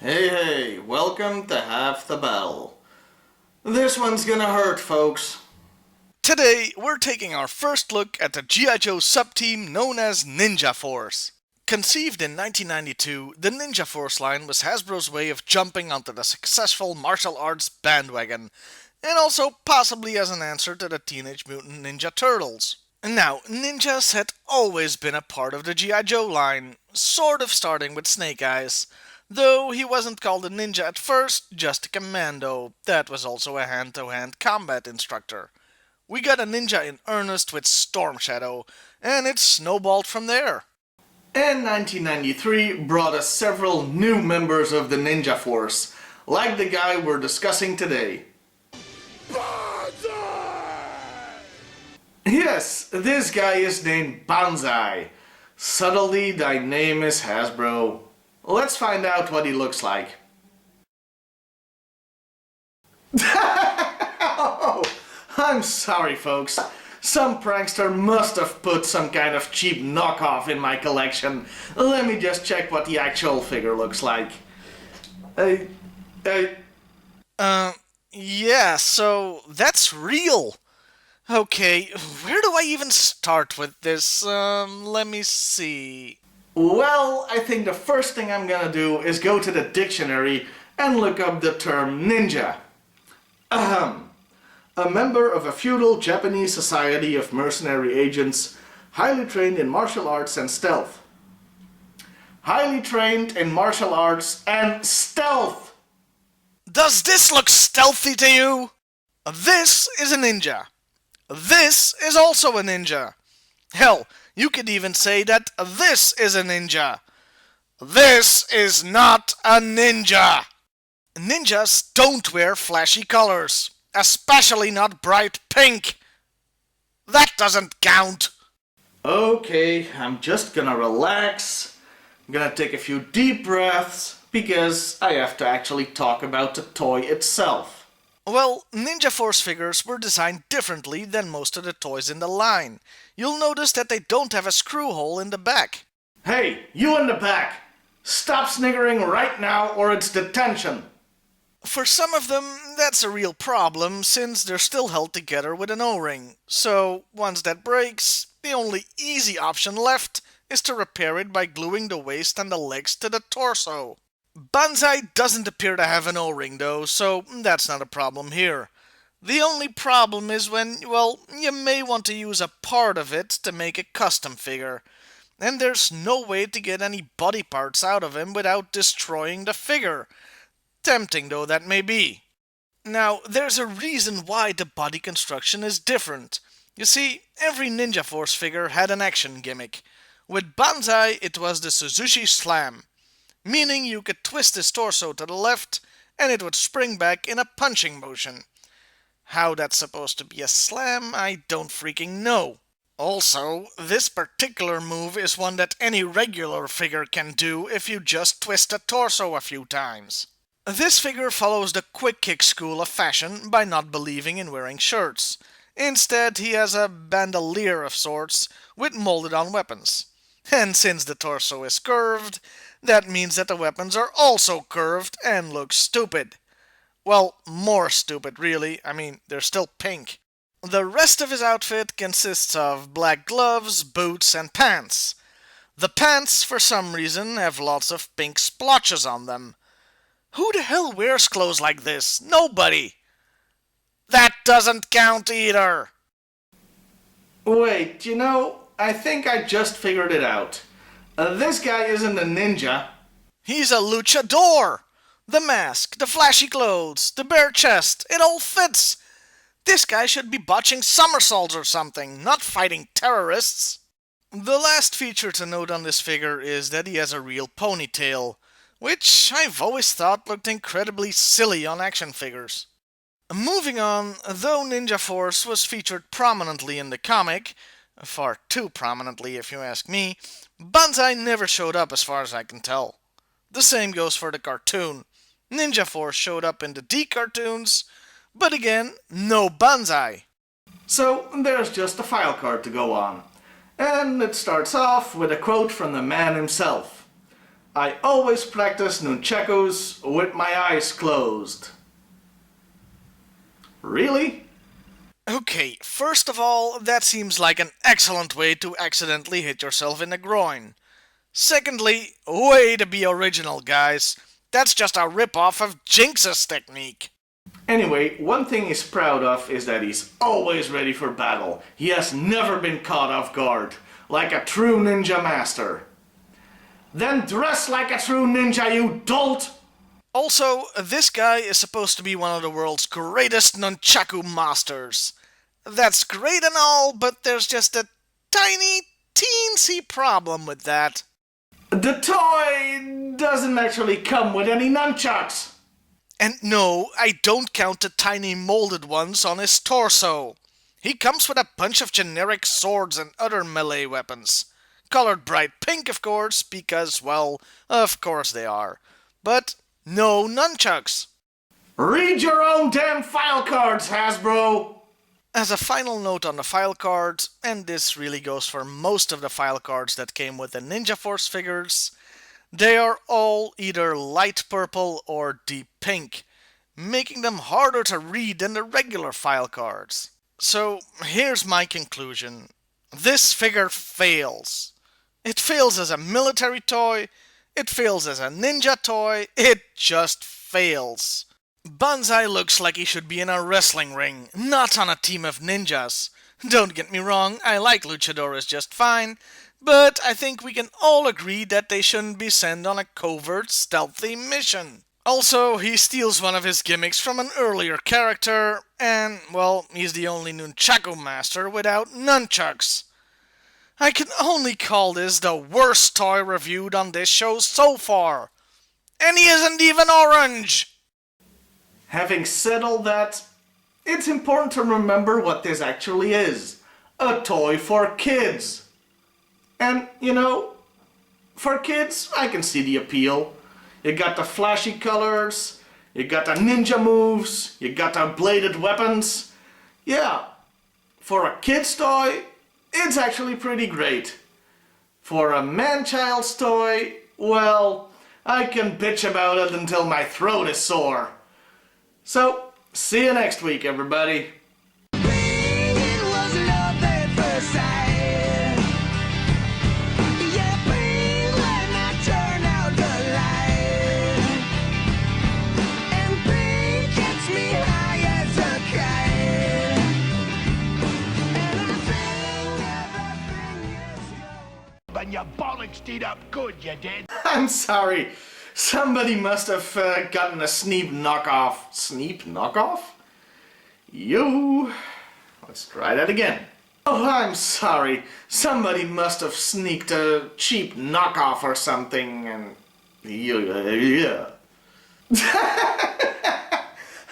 Hey, welcome to Half the Battle. This one's gonna hurt, folks. Today, we're taking our first look at the GIJoe sub-team known as Ninja Force. Conceived in 1992, the Ninja Force line was Hasbro's way of jumping onto the successful martial arts bandwagon, and also possibly as an answer to the Teenage Mutant Ninja Turtles. Now, ninjas had always been a part of the GIJoe line, sort of starting with Snake Eyes. Though he wasn't called a ninja at first, just a commando that was also a hand-to-hand combat instructor. We got a ninja in earnest with Storm Shadow, and it snowballed from there. And 1993 brought us several new members of the Ninja Force, like the guy we're discussing today. Banzai! Yes, this guy is named Banzai. Subtly, thy name is Hasbro. Let's find out what he looks like. Oh, I'm sorry, folks. Some prankster must have put some kind of cheap knockoff in my collection. Let me just check what the actual figure looks like. Yeah, so that's real. Okay, where do I even start with this? Let me see. Well, I think the first thing I'm gonna do is go to the dictionary and look up the term ninja. Ahem. A member of a feudal Japanese society of mercenary agents, highly trained in martial arts and stealth. Highly trained in martial arts and stealth! Does this look stealthy to you? This is a ninja. This is also a ninja. Hell, you could even say that this is a ninja. This is not a ninja. Ninjas don't wear flashy colors, especially not bright pink. That doesn't count. Okay, I'm just gonna relax. I'm gonna take a few deep breaths because I have to actually talk about the toy itself. Well, Ninja Force figures were designed differently than most of the toys in the line. You'll notice that they don't have a screw hole in the back. Hey, you in the back! Stop sniggering right now or it's detention! For some of them, that's a real problem since they're still held together with an O-ring. So, once that breaks, the only easy option left is to repair it by gluing the waist and the legs to the torso. Banzai doesn't appear to have an O-ring though, so that's not a problem here. The only problem is when, well, you may want to use a part of it to make a custom figure. And there's no way to get any body parts out of him without destroying the figure. Tempting though that may be. Now, there's a reason why the body construction is different. You see, every Ninja Force figure had an action gimmick. With Banzai, it was the Suzushi Slam, meaning you could twist his torso to the left and it would spring back in a punching motion. How that's supposed to be a slam, I don't freaking know. Also, this particular move is one that any regular figure can do if you just twist the torso a few times. This figure follows the quick kick school of fashion by not believing in wearing shirts. Instead, he has a bandolier of sorts with molded on weapons. And since the torso is curved, that means that the weapons are also curved and look stupid. Well, more stupid really, I mean, they're still pink. The rest of his outfit consists of black gloves, boots, and pants. The pants, for some reason, have lots of pink splotches on them. Who the hell wears clothes like this? Nobody! That doesn't count either! Wait, I think I just figured it out. This guy isn't a ninja. He's a luchador! The mask, the flashy clothes, the bare chest, it all fits! This guy should be botching somersaults or something, not fighting terrorists. The last feature to note on this figure is that he has a real ponytail, which I've always thought looked incredibly silly on action figures. Moving on, though Ninja Force was featured prominently in the comic, far too prominently if you ask me, Banzai never showed up as far as I can tell. The same goes for the cartoon. Ninja Force showed up in the D cartoons, but again, no Banzai. So there's just a file card to go on. And it starts off with a quote from the man himself. I always practice nunchakus with my eyes closed. Really? Okay, first of all, that seems like an excellent way to accidentally hit yourself in the groin. Secondly, way to be original, guys. That's just a rip-off of Jinx's technique. Anyway, one thing he's proud of is that he's always ready for battle. He has never been caught off guard, like a true ninja master. Then dress like a true ninja, you dolt! Also, this guy is supposed to be one of the world's greatest nunchaku masters. That's great and all, but there's just a tiny, teensy problem with that. The toy doesn't actually come with any nunchucks. And no, I don't count the tiny molded ones on his torso. He comes with a bunch of generic swords and other melee weapons. Colored bright pink, of course, because, well, of course they are. But no nunchucks. Read your own damn file cards, Hasbro! As a final note on the file cards, and this really goes for most of the file cards that came with the Ninja Force figures, they are all either light purple or deep pink, making them harder to read than the regular file cards. So here's my conclusion. This figure fails. It fails as a military toy, it fails as a ninja toy, it just fails. Banzai looks like he should be in a wrestling ring, not on a team of ninjas. Don't get me wrong, I like luchadores just fine, but I think we can all agree that they shouldn't be sent on a covert, stealthy mission. Also, he steals one of his gimmicks from an earlier character, and, well, he's the only nunchaku master without nunchucks. I can only call this the worst toy reviewed on this show so far. And he isn't even orange! Having said all that, it's important to remember what this actually is. A toy for kids. And, you know, for kids, I can see the appeal. You got the flashy colors, you got the ninja moves, you got the bladed weapons. Yeah, for a kid's toy, it's actually pretty great. For a man-child's toy, well, I can bitch about it until my throat is sore. So, see you next week, everybody. And your bollocks did up good, you did. I'm sorry. Somebody must have gotten a Sneep knockoff. Sneep knockoff? Let's try that again. Oh, I'm sorry. Somebody must have sneaked a cheap knockoff or something and... Yeah.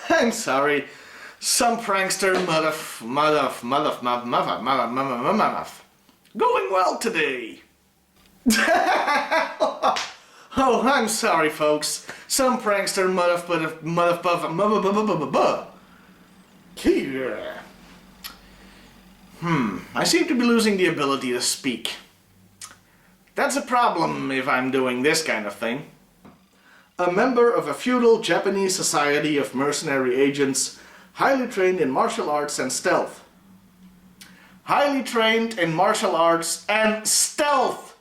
I'm sorry. Some prankster going well today. Oh, I'm sorry, folks. Some prankster I seem to be losing the ability to speak. That's a problem if I'm doing this kind of thing. A member of a feudal Japanese society of mercenary agents, highly trained in martial arts and stealth. Highly trained in martial arts and stealth!